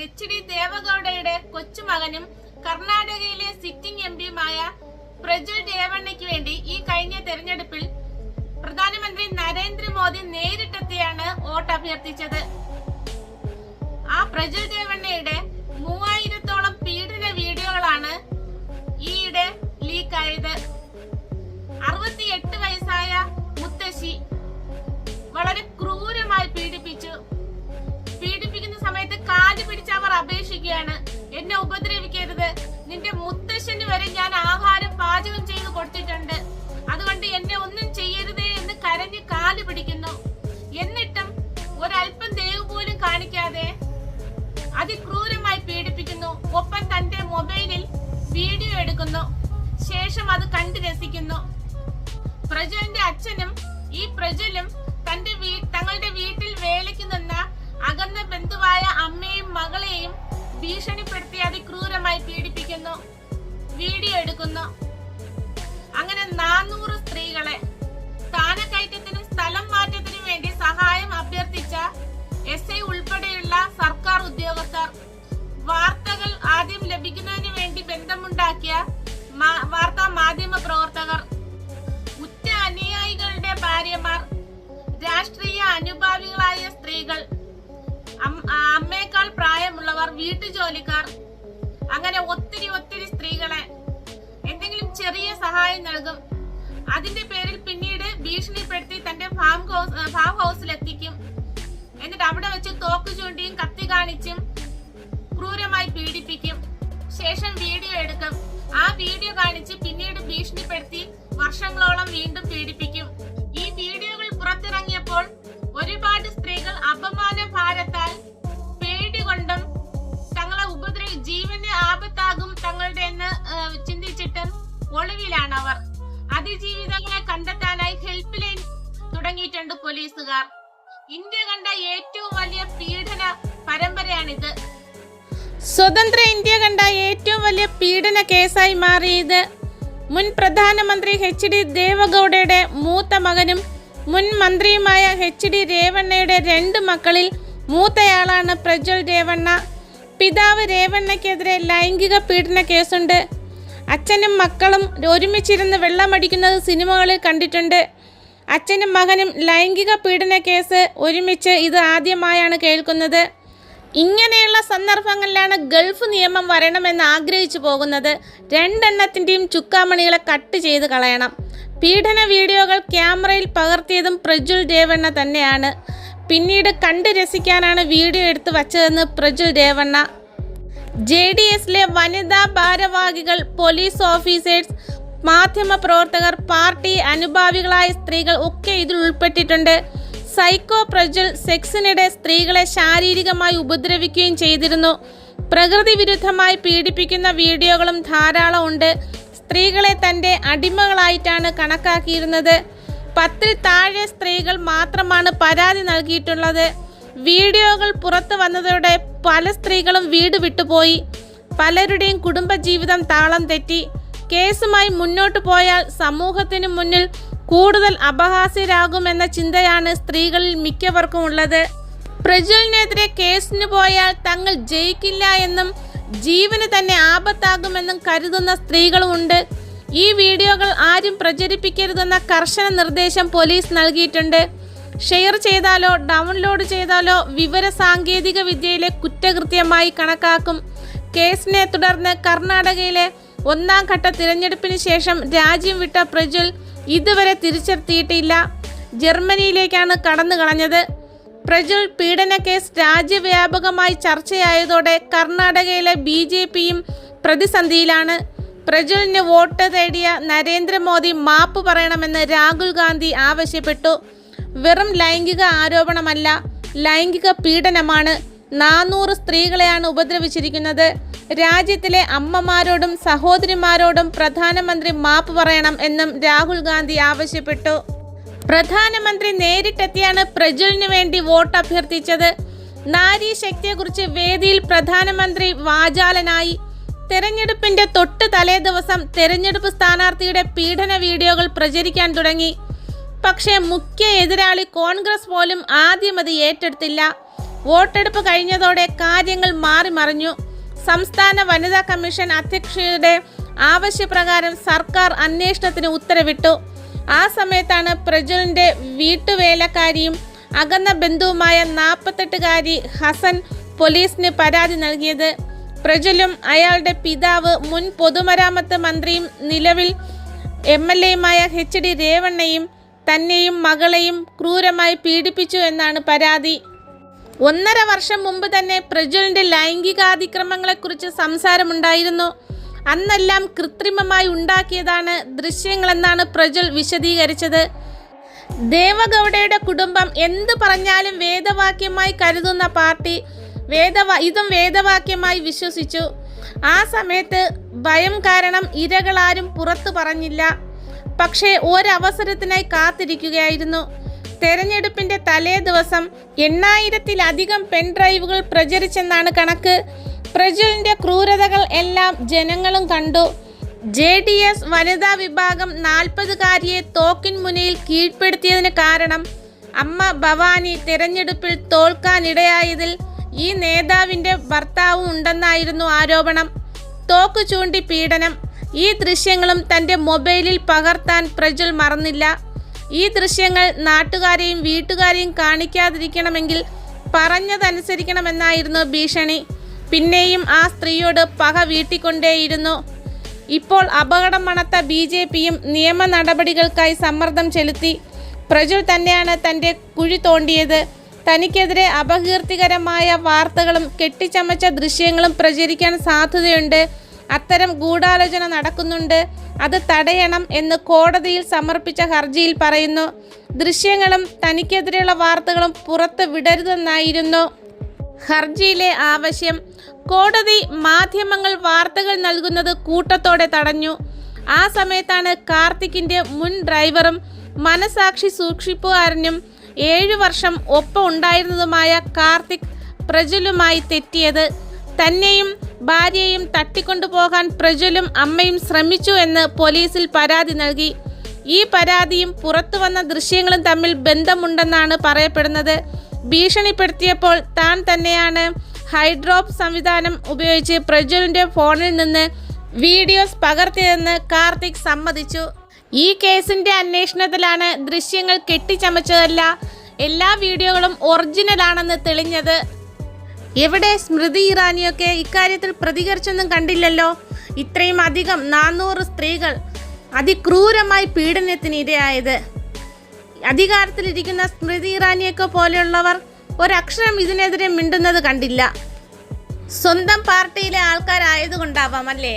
HD. ദേവഗൌഡയുടെ കൊച്ചുമകനും കർണാടകയിലെ sitting എംപിയുമായ Prajwal രേവണ്ണയ്ക്ക് വേണ്ടി ഈ കഴിഞ്ഞ തെരഞ്ഞെടുപ്പിൽ പ്രധാനമന്ത്രി നരേന്ദ്രമോദി നേരിട്ടെത്തിയാണ് വോട്ട് അഭ്യർത്ഥിച്ചത്. ആ പ്രജ്വൽ രേവണ്ണയുടെ 3000-ഓളം പീഡന വീഡിയോകളാണ് ഈയിടെ ലീക്കായത്. 68 വയസ്സായ മുത്തശ്ശി വളരെ ക്രൂരമായി പീഡിപ്പിക്കുന്ന സമയത്ത് കാല് പിടിച്ച് അവർ അപേക്ഷിക്കുകയാണ്, എന്നെ ഉപദ്രവിക്കരുത്, നിന്റെ മുത്തശ്ശന് വരെ ഞാൻ ആഹാരം പാചകം ചെയ്ത് കൊടുത്തിട്ടുണ്ട്, അതുകൊണ്ട് എന്നെ ഒന്നും ചെയ്യരുതേ എന്ന് കരഞ്ഞ് കാല് പിടിക്കുന്നു. എന്നിട്ടും ഒരല്പം ദയവ് പോലും കാണിക്കാതെ അതിക്രൂരമായി പീഡിപ്പിക്കുന്നു. ഒപ്പം തന്റെ മൊബൈലിൽ വീഡിയോ എടുക്കുന്നു. ശേഷം അത് കണ്ടു രസിക്കുന്നു. പ്രജ്വലിന്റെ അച്ഛനും ഈ പ്രജ്വലും തങ്ങളുടെ വീട്ടിൽ വേലയ്ക്ക് നിന്ന അകന്ന ബന്ധുവായ അമ്മയും മകളെയും ഭീഷണിപ്പെടുത്തി അതിക്രൂരമായി പീഡിപ്പിക്കുന്നു, വീഡിയോ എടുക്കുന്നു. അങ്ങനെ 400 സ്ത്രീകളെ സ്ഥാനക്കയറ്റത്തിനും സ്ഥലം മാറ്റത്തിനും വേണ്ടി സഹായം അഭ്യർത്ഥിച്ച SI ഉൾപ്പെടെയുള്ള സർക്കാർ ഉദ്യോഗസ്ഥർ, വാർത്തകൾ ആദ്യം ലഭിക്കുന്നതിന് വേണ്ടി ബന്ധമുണ്ടാക്കിയ വാർത്താ മാധ്യമ പ്രവർത്തകർ, ഉറ്റ അനുയായികളുടെ ഭാര്യമാർ, രാഷ്ട്രീയ അനുഭാവികളായ സ്ത്രീകൾ, അമ്മയേക്കാൾ പ്രായമുള്ളവർ, വീട്ടുജോലിക്കാർ, അങ്ങനെ ഒത്തിരി സ്ത്രീകളെ എന്തെങ്കിലും ചെറിയ സഹായം നൽകും. അതിന്റെ പേരിൽ പിന്നീട് ഭീഷണിപ്പെടുത്തി തന്റെ ഫാം ഹൗസിൽ എത്തിക്കും. എന്നിട്ട് അവിടെ വെച്ച് തോക്ക് ചൂണ്ടിയും കത്തി കാണിച്ചും ക്രൂരമായി പീഡിപ്പിക്കും. ശേഷം വീഡിയോ എടുക്കും. ആ വീഡിയോ കാണിച്ച് പിന്നീട് ഭീഷണിപ്പെടുത്തി വർഷങ്ങളോളം വീണ്ടും പീഡിപ്പിക്കും. ഈ വീഡിയോകൾ പുറത്തിറങ്ങിയപ്പോൾ ഒരുപാട് സ്ത്രീകൾ അപമാന ഭാരത്താൽ പേടികൊണ്ടും തങ്ങളെ ജീവന് ആപത്താകും തങ്ങളുടെ എന്ന് ചിന്തിച്ചിട്ടും ഒളിവിലാണ് അവർ. അതിജീവിതങ്ങളെ കണ്ടെത്താനായി ഹെൽപ്പ് ലൈൻ തുടങ്ങിയിട്ടുണ്ട് പോലീസുകാർ. ഇന്ത്യ കണ്ട ഏറ്റവും വലിയ പീഡന പരമ്പരയാണിത്. സ്വതന്ത്ര ഇന്ത്യ കണ്ട ഏറ്റവും വലിയ പീഡന കേസായി മാറിയത് മുൻ പ്രധാനമന്ത്രി എച്ച്.ഡി. ദേവഗൌഡയുടെ മൂത്ത മകനും മുൻ മന്ത്രിയുമായ എച്ച്.ഡി. രേവണ്ണയുടെ 2 മക്കളിൽ മൂത്തയാളാണ് പ്രജ്വൽ രേവണ്ണ. പിതാവ് രേവണ്ണയ്ക്കെതിരെ ലൈംഗിക പീഡന കേസുണ്ട്. അച്ഛനും മക്കളും ഒരുമിച്ചിരുന്ന് വെള്ളമടിക്കുന്നത് സിനിമകളിൽ കണ്ടിട്ടുണ്ട്. അച്ഛനും മകനും ലൈംഗിക പീഡന കേസ് ഒരുമിച്ച് ഇത് ആദ്യമായാണ് കേൾക്കുന്നത്. ഇങ്ങനെയുള്ള സന്ദർഭങ്ങളിലാണ് ഗൾഫ് നിയമം വരണമെന്ന് ആഗ്രഹിച്ചു പോകുന്നത്. 2 എണ്ണത്തിൻ്റെയും ചുക്കാമണികളെ കട്ട് ചെയ്ത് കളയണം. പീഡന വീഡിയോകൾ ക്യാമറയിൽ പകർത്തിയതും പ്രജ്വൽ രേവണ്ണ തന്നെയാണ്. പിന്നീട് കണ്ട് രസിക്കാനാണ് വീഡിയോ എടുത്ത് വച്ചതെന്ന് പ്രജ്വൽ രേവണ്ണ. JDSലെ വനിതാ ഭാരവാഹികൾ, പോലീസ് ഓഫീസേഴ്സ്, മാധ്യമ പ്രവർത്തകർ, പാർട്ടി അനുഭാവികളായ സ്ത്രീകൾ ഒക്കെ ഇതിൽ ഉൾപ്പെട്ടിട്ടുണ്ട്. സൈക്കോ പ്രജ്വൽ സെക്സിനിടെ സ്ത്രീകളെ ശാരീരികമായി ഉപദ്രവിക്കുകയും ചെയ്തിരുന്നു. പ്രകൃതി വിരുദ്ധമായി പീഡിപ്പിക്കുന്ന വീഡിയോകളും ധാരാളം ഉണ്ട്. സ്ത്രീകളെ തൻ്റെ അടിമകളായിട്ടാണ് കണക്കാക്കിയിരുന്നത്. 10-ൽ താഴെ സ്ത്രീകൾ മാത്രമാണ് പരാതി നൽകിയിട്ടുള്ളത്. വീഡിയോകൾ പുറത്തു വന്നതോടെ പല സ്ത്രീകളും വീട് വിട്ടുപോയി. പലരുടെയും കുടുംബജീവിതം താളം തെറ്റി. കേസുമായി മുന്നോട്ടു പോയാൽ സമൂഹത്തിനു മുന്നിൽ കൂടുതൽ അപഹാസ്യരാകുമെന്ന ചിന്തയാണ് സ്ത്രീകളിൽ മിക്കവർക്കും ഉള്ളത്. പ്രജ്വലിനെതിരെ കേസിന് പോയാൽ തങ്ങൾ ജയിക്കില്ല എന്നും ജീവന് തന്നെ ആപത്താകുമെന്നും കരുതുന്ന സ്ത്രീകളുമുണ്ട്. ഈ വീഡിയോകൾ ആരും പ്രചരിപ്പിക്കരുതെന്ന കർശന നിർദ്ദേശം പോലീസ് നൽകിയിട്ടുണ്ട്. ഷെയർ ചെയ്താലോ ഡൗൺലോഡ് ചെയ്താലോ വിവര സാങ്കേതിക വിദ്യയിലെ കുറ്റകൃത്യമായി കണക്കാക്കും. കേസിനെ തുടർന്ന് കർണാടകയിലെ 1ാം ഘട്ട തിരഞ്ഞെടുപ്പിന് ശേഷം രാജ്യം വിട്ട പ്രജ്വൽ ഇതുവരെ തിരിച്ചെത്തിയിട്ടില്ല. ജർമ്മനിയിലേക്കാണ് കടന്നു കളഞ്ഞത്. പ്രജ്വൽ പീഡന കേസ് രാജ്യവ്യാപകമായി ചർച്ചയായതോടെ കർണാടകയിലെ BJPയും പ്രതിസന്ധിയിലാണ്. പ്രജ്വലിന് വോട്ട് തേടിയ നരേന്ദ്രമോദി മാപ്പ് പറയണമെന്ന് രാഹുൽ ഗാന്ധി ആവശ്യപ്പെട്ടു. വെറും ലൈംഗിക ആരോപണമല്ല, ലൈംഗിക പീഡനമാണ്. 400 സ്ത്രീകളെയാണ് ഉപദ്രവിച്ചിരിക്കുന്നത്. രാജ്യത്തിലെ അമ്മമാരോടും സഹോദരിമാരോടും പ്രധാനമന്ത്രി മാപ്പ് പറയണം എന്നും രാഹുൽ ഗാന്ധി ആവശ്യപ്പെട്ടു. പ്രധാനമന്ത്രി നേരിട്ടെത്തിയാണ് പ്രജ്വലിന് വേണ്ടി വോട്ട് അഭ്യർത്ഥിച്ചത്. നാരി ശക്തിയെക്കുറിച്ച് വേദിയിൽ പ്രധാനമന്ത്രി വാചാലനായി. തെരഞ്ഞെടുപ്പിന്റെ തൊട്ട് തലേ ദിവസം തെരഞ്ഞെടുപ്പ് സ്ഥാനാർത്ഥിയുടെ പീഡന വീഡിയോകൾ പ്രചരിക്കാൻ തുടങ്ങി. പക്ഷേ മുഖ്യ എതിരാളി കോൺഗ്രസ് പോലും ആദ്യം അത് ഏറ്റെടുത്തില്ല. വോട്ടെടുപ്പ് കഴിഞ്ഞതോടെ കാര്യങ്ങൾ മാറിമറിഞ്ഞു. സംസ്ഥാന വനിതാ കമ്മീഷൻ അധ്യക്ഷയുടെ ആവശ്യപ്രകാരം സർക്കാർ അന്വേഷണത്തിന് ഉത്തരവിട്ടു. ആ സമയത്താണ് പ്രജ്വലിന്റെ വീട്ടുവേലക്കാരിയും അകന്ന ബന്ധുവുമായ 48-കാരി ഹസൻ പോലീസിന് പരാതി നൽകിയത്. പ്രജ്വലും അയാളുടെ പിതാവ് മുൻ പൊതുമരാമത്ത് മന്ത്രിയും നിലവിൽ MLAയുമായ HD രേവണ്ണയും തന്നെയും മകളെയും ക്രൂരമായി പീഡിപ്പിച്ചു എന്നാണ് പരാതി. 1.5 വർഷം മുമ്പ് തന്നെ പ്രജ്വലിന്റെ ലൈംഗികാതിക്രമങ്ങളെക്കുറിച്ച് സംസാരമുണ്ടായിരുന്നു. അന്നെല്ലാം കൃത്രിമമായി ഉണ്ടാക്കിയതാണ് ദൃശ്യങ്ങളെന്നാണ് പ്രജ്വൽ വിശദീകരിച്ചത്. ദേവഗൌഡയുടെ കുടുംബം എന്ത് പറഞ്ഞാലും വേദവാക്യമായി കരുതുന്ന പാർട്ടി ഇതും വേദവാക്യമായി വിശ്വസിച്ചു. ആ സമയത്ത് ഭയം കാരണം ഇരകളാരും പുറത്തു പറഞ്ഞില്ല. പക്ഷേ ഒരവസരത്തിനായി കാത്തിരിക്കുകയായിരുന്നു. തെരഞ്ഞെടുപ്പിന്റെ തലേ ദിവസം 8000-ലധികം പെൻഡ്രൈവുകൾ പ്രചരിച്ചെന്നാണ് കണക്ക്. പ്രജ്വലിന്റെ ക്രൂരതകൾ എല്ലാം ജനങ്ങളും കണ്ടു. JDS വനിതാ വിഭാഗം 40-കാരിയെ തോക്കിൻ മുനയിൽ കീഴ്പ്പെടുത്തിയതിന് കാരണം അമ്മ ഭവാനി തെരഞ്ഞെടുപ്പിൽ തോൽക്കാനിടയായതിൽ ഈ നേതാവിന്റെ ഭർത്താവും ഉണ്ടെന്നായിരുന്നു ആരോപണം. തോക്ക് ചൂണ്ടി പീഡനം. ഈ ദൃശ്യങ്ങളും തന്റെ മൊബൈലിൽ പകർത്താൻ പ്രജ്വൽ മറന്നില്ല. ഈ ദൃശ്യങ്ങൾ നാട്ടുകാരെയും വീട്ടുകാരെയും കാണിക്കാതിരിക്കണമെങ്കിൽ പറഞ്ഞതനുസരിക്കണമെന്നായിരുന്നു ഭീഷണി. പിന്നെയും ആ സ്ത്രീയോട് പക വീട്ടിക്കൊണ്ടേയിരുന്നു. ഇപ്പോൾ അപകടം മണത്ത BJPയും നിയമ നടപടികൾക്കായി സമ്മർദ്ദം ചെലുത്തി. പ്രജ്വൽ തന്നെയാണ് തൻ്റെ കുഴി തോണ്ടിയത്. തനിക്കെതിരെ അപകീർത്തികരമായ വാർത്തകളും കെട്ടിച്ചമച്ച ദൃശ്യങ്ങളും പ്രചരിക്കാൻ സാധ്യതയുണ്ട്. അത്തരം ഗൂഢാലോചന നടക്കുന്നുണ്ട്. അത് തടയണം എന്ന് കോടതിയിൽ സമർപ്പിച്ച ഹർജിയിൽ പറയുന്നു. ദൃശ്യങ്ങളും തനിക്കെതിരെയുള്ള വാർത്തകളും പുറത്ത് വിടരുതെന്നായിരുന്നു ഹർജിയിലെ ആവശ്യം. കോടതി മാധ്യമങ്ങൾ വാർത്തകൾ നൽകുന്നത് കൂട്ടത്തോടെ തടഞ്ഞു. ആ സമയത്താണ് കാർത്തിക്കിന്റെ മുൻ ഡ്രൈവറും മനസാക്ഷി സൂക്ഷിപ്പുകാരനും 7 വർഷം ഒപ്പം ഉണ്ടായിരുന്നതുമായ കാർത്തിക് പ്രജ്വലുമായി തെറ്റിയത്. തന്നെയും ഭാര്യയെയും തട്ടിക്കൊണ്ടുപോകാൻ പ്രജ്വലും അമ്മയും ശ്രമിച്ചു എന്ന് പോലീസിൽ പരാതി നൽകി. ഈ പരാതിയും പുറത്തു വന്ന ദൃശ്യങ്ങളും തമ്മിൽ ബന്ധമുണ്ടെന്നാണ് പറയപ്പെടുന്നത്. ഭീഷണിപ്പെടുത്തിയപ്പോൾ താൻ തന്നെയാണ് ഹൈഡ്രോപ്പ് സംവിധാനം ഉപയോഗിച്ച് പ്രജ്വലിന്റെ ഫോണിൽ നിന്ന് വീഡിയോസ് പകർത്തിയതെന്ന് കാർത്തിക് സമ്മതിച്ചു. ഈ കേസിന്റെ അന്വേഷണത്തിലാണ് ദൃശ്യങ്ങൾ കെട്ടിച്ചമച്ചതല്ല, എല്ലാ വീഡിയോകളും ഒറിജിനലാണെന്ന് തെളിഞ്ഞത്. എവിടെ സ്മൃതി ഇറാനിയൊക്കെ ഇക്കാര്യത്തിൽ പ്രതികരിച്ചൊന്നും കണ്ടില്ലല്ലോ. ഇത്രയും അധികം 400 സ്ത്രീകൾ അതിക്രൂരമായി പീഡനത്തിന് ഇരയായത്. അധികാരത്തിലിരിക്കുന്ന സ്മൃതി ഇറാനിയൊക്കെ പോലെയുള്ളവർ ഒരക്ഷരം ഇതിനെതിരെ മിണ്ടുന്നത് കണ്ടില്ല. സ്വന്തം പാർട്ടിയിലെ ആൾക്കാരായതുകൊണ്ടാവാം അല്ലേ?